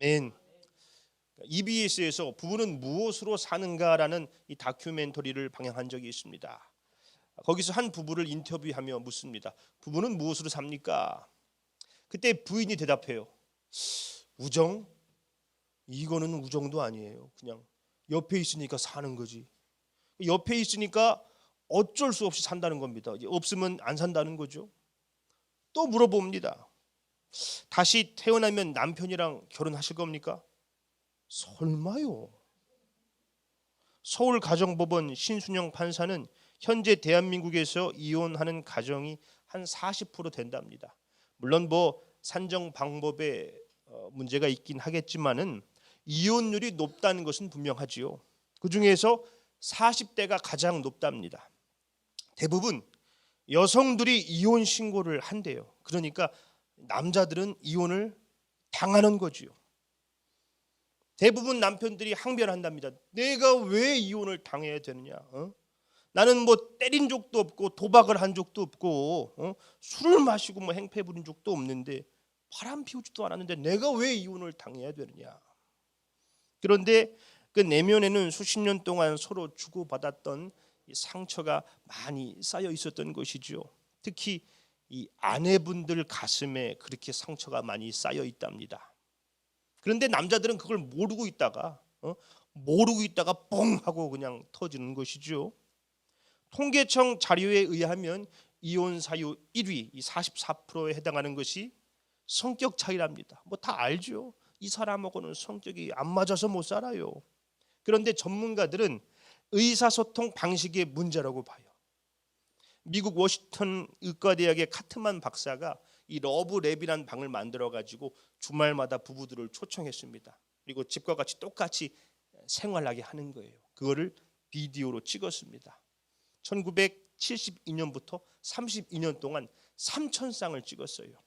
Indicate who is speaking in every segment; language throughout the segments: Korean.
Speaker 1: 맨 EBS에서 부부는 무엇으로 사는가라는 이 다큐멘터리를 방영한 적이 있습니다. 거기서 한 부부를 인터뷰하며 묻습니다. 부부는 무엇으로 삽니까? 그때 부인이 대답해요. 우정? 이거는 우정도 아니에요. 그냥 옆에 있으니까 사는 거지. 옆에 있으니까 어쩔 수 없이 산다는 겁니다. 없으면 안 산다는 거죠. 또 물어봅니다. 다시 태어나면 남편이랑 결혼하실 겁니까? 설마요. 서울가정법원 신순영 판사는 현재 대한민국에서 이혼하는 가정이 한 40% 된답니다. 물론 뭐 산정 방법에 문제가 있긴 하겠지만은 이혼율이 높다는 것은 분명하지요. 그 중에서 40대가 가장 높답니다. 대부분 여성들이 이혼 신고를 한대요. 그러니까 남자들은 이혼을 당하는 거지요. 대부분 남편들이 항변한답니다. 내가 왜 이혼을 당해야 되느냐? 나는 뭐 때린 적도 없고 도박을 한 적도 없고 술을 마시고 뭐 행패 부린 적도 없는데 바람 피우지도 않았는데 내가 왜 이혼을 당해야 되느냐? 그런데 그 내면에는 수십 년 동안 서로 주고받았던 이 상처가 많이 쌓여 있었던 것이죠. 특히 이 아내분들 가슴에 그렇게 상처가 많이 쌓여 있답니다. 그런데 남자들은 그걸 모르고 있다가 뻥 하고 그냥 터지는 것이죠. 통계청 자료에 의하면 이혼 사유 1위, 이 44%에 해당하는 것이 성격 차이랍니다. 뭐 다 알죠. 이 사람하고는 성격이 안 맞아서 못 살아요. 그런데 전문가들은 의사소통 방식의 문제라고 봐요. 미국 워싱턴 의과대학의 카트만 박사가 이 러브랩이라는 방을 만들어 가지고 주말마다 부부들을 초청했습니다. 그리고 집과 같이 똑같이 생활하게 하는 거예요. 그거를 비디오로 찍었습니다. 1972년부터 32년 동안 3,000쌍을 찍었어요.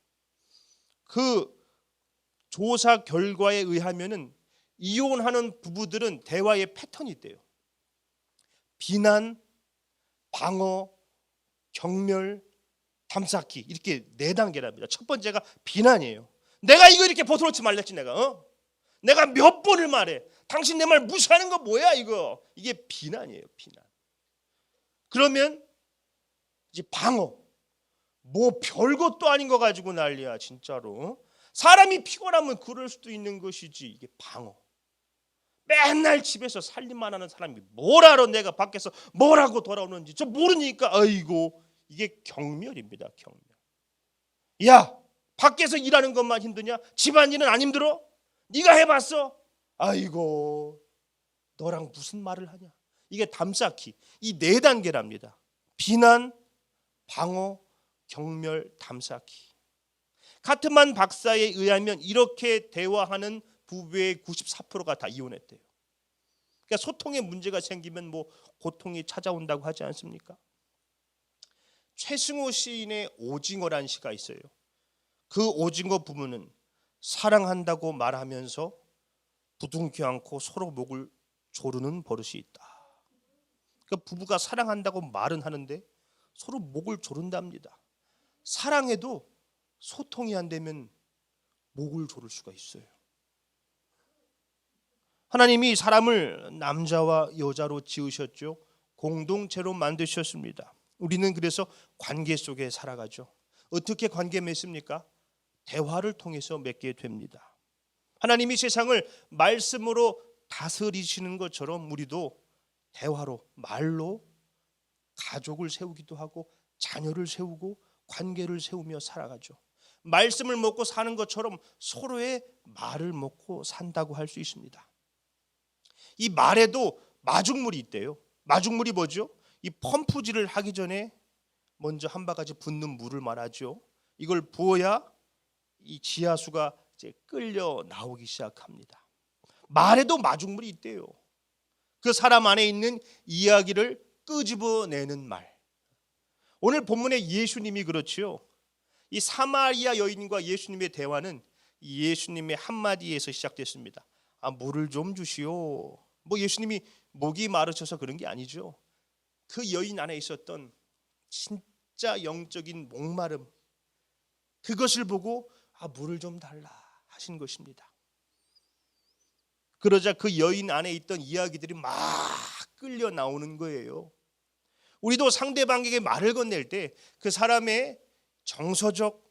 Speaker 1: 그 조사 결과에 의하면은 이혼하는 부부들은 대화의 패턴이 있대요. 비난, 방어, 경멸, 담쌓기 이렇게 4단계랍니다. 첫 번째가 비난이에요. 내가 이거 이렇게 벗어놓지 말랬지 내가. 내가 몇 번을 말해. 당신 내 말 무시하는 거 뭐야 이거. 이게 비난이에요. 비난. 그러면 이제 방어. 뭐 별것도 아닌 거 가지고 난리야 진짜로. 사람이 피곤하면 그럴 수도 있는 것이지. 이게 방어. 맨날 집에서 살림만 하는 사람이 뭘 알아. 내가 밖에서 뭘 하고 돌아오는지 저 모르니까. 아이고 이게 경멸입니다. 경멸. 야 밖에서 일하는 것만 힘드냐? 집안일은 안 힘들어? 네가 해봤어? 아이고 너랑 무슨 말을 하냐? 이게 담쌓기. 이 4단계랍니다. 비난, 방어, 경멸, 담쌓기. 카트만 박사에 의하면 이렇게 대화하는 부부의 94%가 다 이혼했대요. 그러니까 소통에 문제가 생기면 뭐 고통이 찾아온다고 하지 않습니까? 최승호 시인의 오징어란 시가 있어요. 그 오징어 부부는 사랑한다고 말하면서 부둥켜 안고 서로 목을 조르는 버릇이 있다. 그러니까 부부가 사랑한다고 말은 하는데 서로 목을 조른답니다. 사랑해도 소통이 안 되면 목을 조를 수가 있어요. 하나님이 사람을 남자와 여자로 지으셨죠. 공동체로 만드셨습니다. 우리는 그래서 관계 속에 살아가죠. 어떻게 관계 맺습니까? 대화를 통해서 맺게 됩니다. 하나님이 세상을 말씀으로 다스리시는 것처럼 우리도 대화로 말로 가족을 세우기도 하고 자녀를 세우고 관계를 세우며 살아가죠. 말씀을 먹고 사는 것처럼 서로의 말을 먹고 산다고 할 수 있습니다. 이 말에도 마중물이 있대요. 마중물이 뭐죠? 이 펌프질을 하기 전에 먼저 한 바가지 붓는 물을 말하죠. 이걸 부어야 이 지하수가 이제 끌려 나오기 시작합니다. 말에도 마중물이 있대요. 그 사람 안에 있는 이야기를 끄집어내는 말. 오늘 본문에 예수님이 그렇지요. 이 사마리아 여인과 예수님의 대화는 예수님의 한마디에서 시작됐습니다. 물을 좀 주시오. 뭐 예수님이 목이 마르셔서 그런 게 아니죠. 그 여인 안에 있었던 진짜 영적인 목마름, 그것을 보고 물을 좀 달라 하신 것입니다. 그러자 그 여인 안에 있던 이야기들이 막 끌려 나오는 거예요. 우리도 상대방에게 말을 건넬 때 그 사람의 정서적,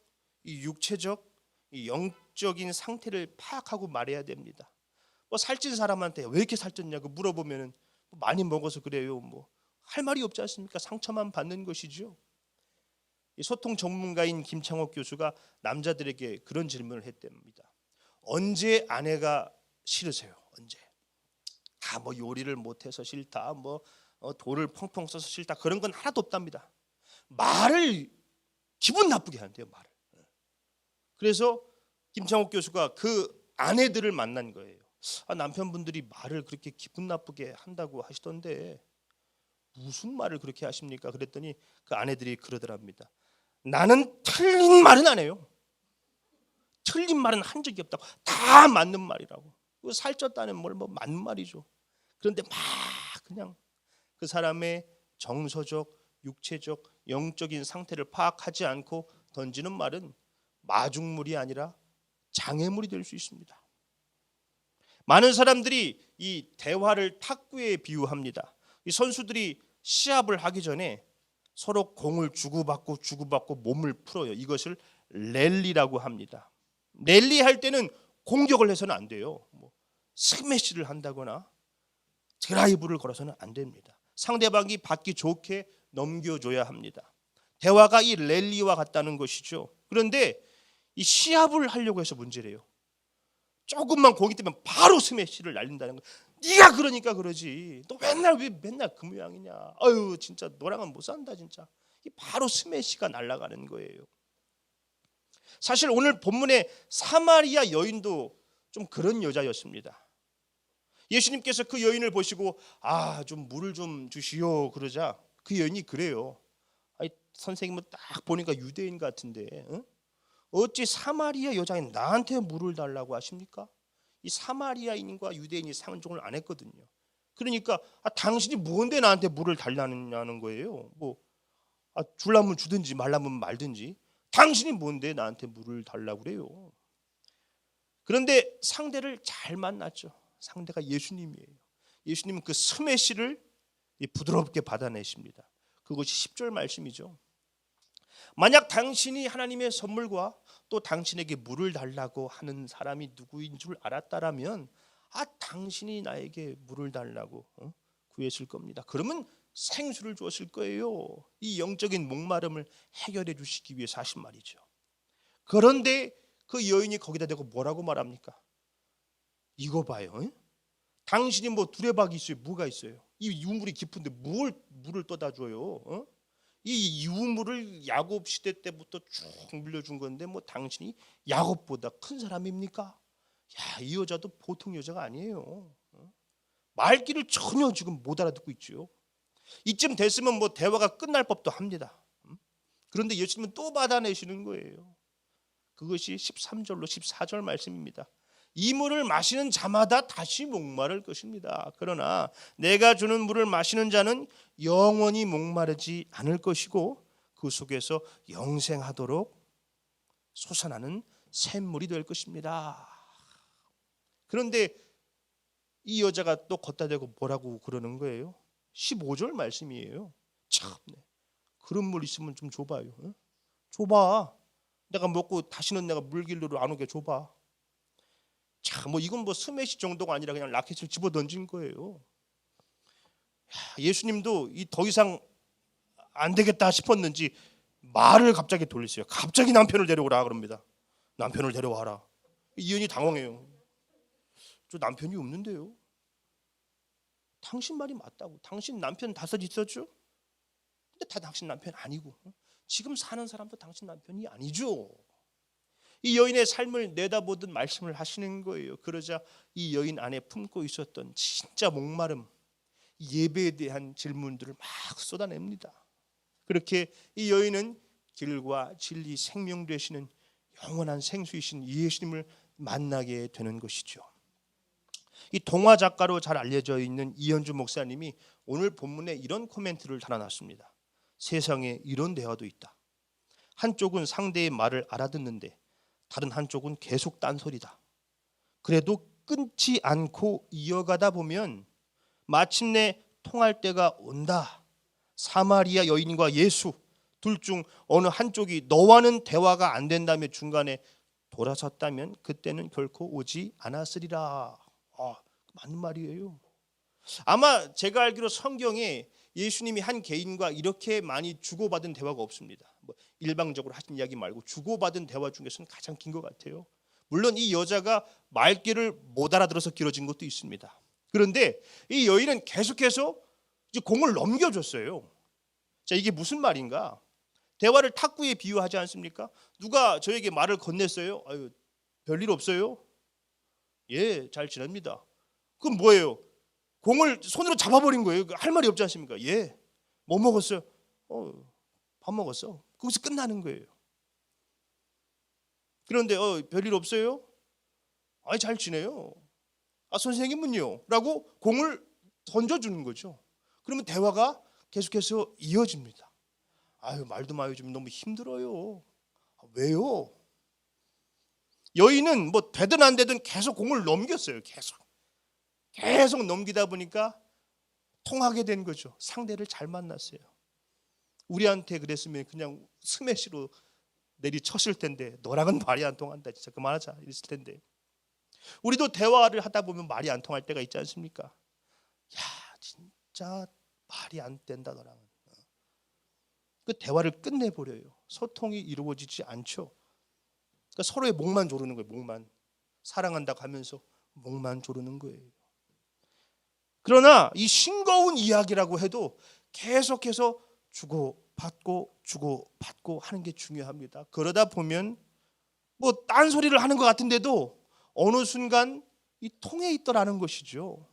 Speaker 1: 이 육체적, 이 영적인 상태를 파악하고 말해야 됩니다. 뭐 살찐 사람한테 왜 이렇게 살쪘냐고 물어보면은 많이 먹어서 그래요. 뭐 할 말이 없지 않습니까? 상처만 받는 것이죠. 이 소통 전문가인 김창옥 교수가 남자들에게 그런 질문을 했답니다. 언제 아내가 싫으세요? 언제? 뭐 요리를 못해서 싫다, 뭐 돌을 펑펑 써서 싫다, 그런 건 하나도 없답니다. 말을 기분 나쁘게 한대요, 말을. 그래서 김창옥 교수가 그 아내들을 만난 거예요. 남편분들이 말을 그렇게 기분 나쁘게 한다고 하시던데 무슨 말을 그렇게 하십니까? 그랬더니 그 아내들이 그러더랍니다. 나는 틀린 말은 안 해요. 틀린 말은 한 적이 없다고. 다 맞는 말이라고. 살쪘다는 뭘 뭐 맞는 말이죠. 그런데 막 그냥 그 사람의 정서적, 육체적, 영적인 상태를 파악하지 않고 던지는 말은 마중물이 아니라 장애물이 될 수 있습니다. 많은 사람들이 이 대화를 탁구에 비유합니다. 이 선수들이 시합을 하기 전에 서로 공을 주고받고 몸을 풀어요. 이것을 랠리라고 합니다. 랠리 할 때는 공격을 해서는 안 돼요. 뭐 스매시를 한다거나 드라이브를 걸어서는 안 됩니다. 상대방이 받기 좋게 넘겨줘야 합니다. 대화가 이 랠리와 같다는 것이죠. 그런데 이 시합을 하려고 해서 문제래요. 조금만 공이 뜨면 바로 스매시를 날린다는 거. 네가 그러니까 그러지. 너 왜 맨날 그 모양이냐. 아유 진짜 너랑은 못 산다 진짜. 바로 스매시가 날아가는 거예요. 사실 오늘 본문의 사마리아 여인도 좀 그런 여자였습니다. 예수님께서 그 여인을 보시고 좀 물을 좀 주시오 그러자 그 여인이 그래요. 선생님은 딱 보니까 유대인 같은데 어찌 사마리아 여자인 나한테 물을 달라고 하십니까? 이 사마리아인과 유대인이 상종을 안 했거든요. 그러니까 당신이 뭔데 나한테 물을 달라는 거예요. 뭐 줄라면 주든지 말라면 말든지 당신이 뭔데 나한테 물을 달라고 그래요. 그런데 상대를 잘 만났죠. 상대가 예수님이에요. 예수님은 그 스매시를 부드럽게 받아내십니다. 그것이 10절 말씀이죠. 만약 당신이 하나님의 선물과 또 당신에게 물을 달라고 하는 사람이 누구인 줄 알았다라면 당신이 나에게 물을 달라고 구했을 겁니다. 그러면 생수를 주었을 거예요. 이 영적인 목마름을 해결해 주시기 위해서 하신 말이죠. 그런데 그 여인이 거기다 대고 뭐라고 말합니까? 이거 봐요. 당신이 뭐 두레박이 있어요? 뭐가 있어요? 이 유물이 깊은데 물을 떠다 줘요? 이 유물을 야곱 시대 때부터 쭉 물려준 건데 뭐 당신이 야곱보다 큰 사람입니까? 이 여자도 보통 여자가 아니에요. 말귀를 전혀 지금 못 알아듣고 있죠. 이쯤 됐으면 뭐 대화가 끝날 법도 합니다. 그런데 예수님은 또 받아내시는 거예요. 그것이 13절로 14절 말씀입니다. 이 물을 마시는 자마다 다시 목마를 것입니다. 그러나 내가 주는 물을 마시는 자는 영원히 목마르지 않을 것이고 그 속에서 영생하도록 솟아나는 샘물이 될 것입니다. 그런데 이 여자가 또 걷다 대고 뭐라고 그러는 거예요? 15절 말씀이에요. 참네. 그런 물 있으면 좀 줘봐요. 줘봐. 내가 먹고 다시는 내가 물길로 안 오게 줘봐. 뭐 이건 뭐 스매시 정도가 아니라 그냥 라켓을 집어 던진 거예요. 예수님도 더 이상 안 되겠다 싶었는지 말을 갑자기 돌리세요. 갑자기 남편을 데려오라 그럽니다. 남편을 데려와라. 이 여인이 당황해요. 저 남편이 없는데요. 당신 말이 맞다고. 당신 남편 5 있었죠? 근데 다 당신 남편 아니고 지금 사는 사람도 당신 남편이 아니죠. 이 여인의 삶을 내다보던 말씀을 하시는 거예요. 그러자 이 여인 안에 품고 있었던 진짜 목마름, 예배에 대한 질문들을 막 쏟아냅니다. 그렇게 이 여인은 길과 진리 생명 되시는 영원한 생수이신 예수님을 만나게 되는 것이죠. 이 동화 작가로 잘 알려져 있는 이현주 목사님이 오늘 본문에 이런 코멘트를 달아놨습니다. 세상에 이런 대화도 있다. 한쪽은 상대의 말을 알아듣는데 다른 한쪽은 계속 딴소리다. 그래도 끊지 않고 이어가다 보면 마침내 통할 때가 온다. 사마리아 여인과 예수 둘 중 어느 한쪽이 너와는 대화가 안 된다며 중간에 돌아섰다면 그때는 결코 오지 않았으리라. 맞는 말이에요. 아마 제가 알기로 성경에 예수님이 한 개인과 이렇게 많이 주고받은 대화가 없습니다. 일방적으로 하신 이야기 말고 주고받은 대화 중에서는 가장 긴 것 같아요. 물론 이 여자가 말귀를 못 알아들어서 길어진 것도 있습니다. 그런데 이 여인은 계속해서 이제 공을 넘겨줬어요. 자, 이게 무슨 말인가? 대화를 탁구에 비유하지 않습니까? 누가 저에게 말을 건넸어요. 아유, 별일 없어요? 예, 잘 지냅니다. 그럼 뭐예요? 공을 손으로 잡아버린 거예요. 할 말이 없지 않습니까? 예, 뭐 먹었어요? 밥 먹었어. 거기서 끝나는 거예요. 그런데 별일 없어요? 아니, 잘 지내요. 선생님은요? 라고 공을 던져주는 거죠. 그러면 대화가 계속해서 이어집니다. 아유, 말도 마요. 좀 너무 힘들어요. 왜요? 여인은 뭐 되든 안 되든 계속 공을 넘겼어요. 계속 넘기다 보니까 통하게 된 거죠. 상대를 잘 만났어요. 우리한테 그랬으면 그냥 스매시로 내리쳤을 텐데, 너랑은 말이 안 통한다, 진짜 그만하자 이랬을 텐데. 우리도 대화를 하다 보면 말이 안 통할 때가 있지 않습니까? 야, 진짜 말이 안 된다 너랑은. 그 대화를 끝내버려요. 소통이 이루어지지 않죠. 그러니까 서로의 목만 조르는 거예요. 목만. 사랑한다고 하면서 목만 조르는 거예요. 그러나 이 싱거운 이야기라고 해도 계속해서 주고받고 하는 게 중요합니다. 그러다 보면 뭐 딴소리를 하는 것 같은데도 어느 순간 이 통해 있더라는 것이죠.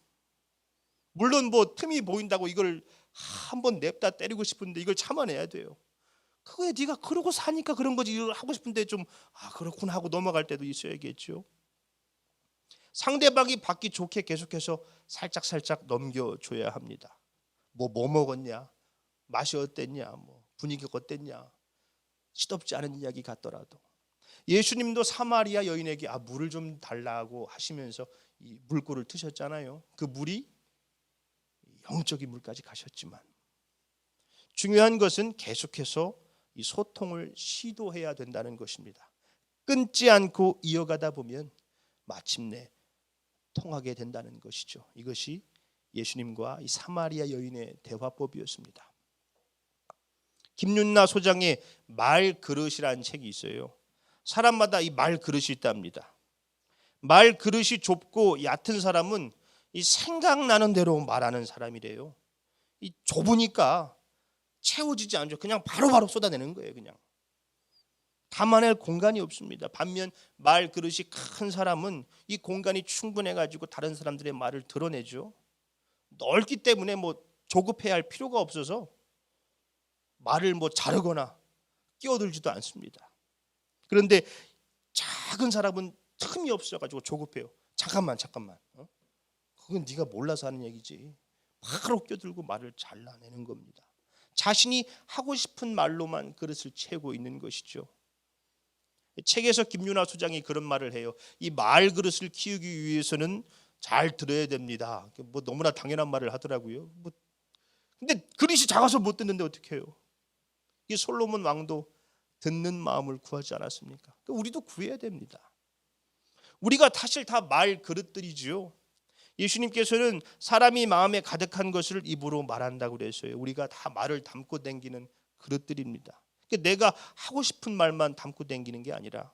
Speaker 1: 물론 뭐 틈이 보인다고 이걸 한번 냅다 때리고 싶은데 이걸 참아내야 돼요. 그거에 네가 그러고 사니까 그런 거지. 이걸 하고 싶은데 좀 그렇구나 하고 넘어갈 때도 있어야겠죠. 상대방이 받기 좋게 계속해서 살짝 넘겨줘야 합니다. 뭐 먹었냐, 맛이 어땠냐, 뭐 분위기가 어땠냐, 시덥지 않은 이야기 같더라도. 예수님도 사마리아 여인에게 물을 좀 달라고 하시면서 이 물꼬를 트셨잖아요. 그 물이 영적인 물까지 가셨지만 중요한 것은 계속해서 이 소통을 시도해야 된다는 것입니다. 끊지 않고 이어가다 보면 마침내 통하게 된다는 것이죠. 이것이 예수님과 이 사마리아 여인의 대화법이었습니다. 김윤나 소장의 말 그릇이라는 책이 있어요. 사람마다 이 말 그릇이 있답니다. 말 그릇이 좁고 얕은 사람은 이 생각나는 대로 말하는 사람이래요. 이 좁으니까 채워지지 않죠. 그냥 바로바로 쏟아내는 거예요. 그냥 담아낼 공간이 없습니다. 반면 말 그릇이 큰 사람은 이 공간이 충분해가지고 다른 사람들의 말을 드러내죠. 넓기 때문에 뭐 조급해야 할 필요가 없어서 말을 뭐 자르거나 끼어들지도 않습니다. 그런데 작은 사람은 틈이 없어가지고 조급해요. 잠깐만. 그건 네가 몰라서 하는 얘기지. 바로 끼어들고 말을 잘라내는 겁니다. 자신이 하고 싶은 말로만 그릇을 채우고 있는 것이죠. 책에서 김윤아 소장이 그런 말을 해요. 이 말 그릇을 키우기 위해서는 잘 들어야 됩니다. 뭐 너무나 당연한 말을 하더라고요. 근데 그릇이 작아서 못 듣는데 어떻게 해요? 이 솔로몬 왕도 듣는 마음을 구하지 않았습니까? 우리도 구해야 됩니다. 우리가 사실 다 말 그릇들이지요. 예수님께서는 사람이 마음에 가득한 것을 입으로 말한다고 그랬어요. 우리가 다 말을 담고 다니는 그릇들입니다. 내가 하고 싶은 말만 담고 다니는 게 아니라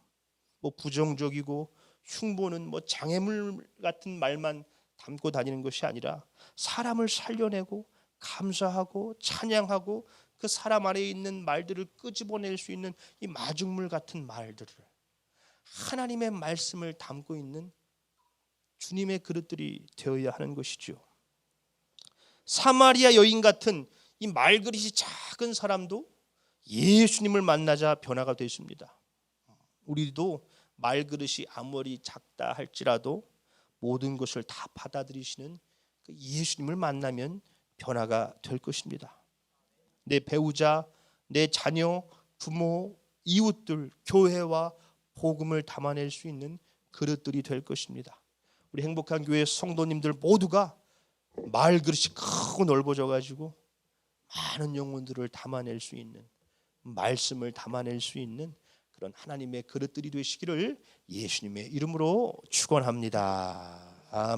Speaker 1: 뭐 부정적이고 흉보는 뭐 장애물 같은 말만 담고 다니는 것이 아니라 사람을 살려내고 감사하고 찬양하고 그 사람 안에 있는 말들을 끄집어낼 수 있는 이 마중물 같은 말들을 하나님의 말씀을 담고 있는 주님의 그릇들이 되어야 하는 것이죠. 사마리아 여인 같은 이 말그릇이 작은 사람도 예수님을 만나자 변화가 됐습니다. 우리도 말그릇이 아무리 작다 할지라도 모든 것을 다 받아들이시는 그 예수님을 만나면 변화가 될 것입니다. 내 배우자, 내 자녀, 부모, 이웃들, 교회와 복음을 담아낼 수 있는 그릇들이 될 것입니다. 우리 행복한 교회 성도님들 모두가 말 그릇이 크고 넓어져 가지고 많은 영혼들을 담아낼 수 있는, 말씀을 담아낼 수 있는 그런 하나님의 그릇들이 되시기를 예수님의 이름으로 축원합니다. 아멘.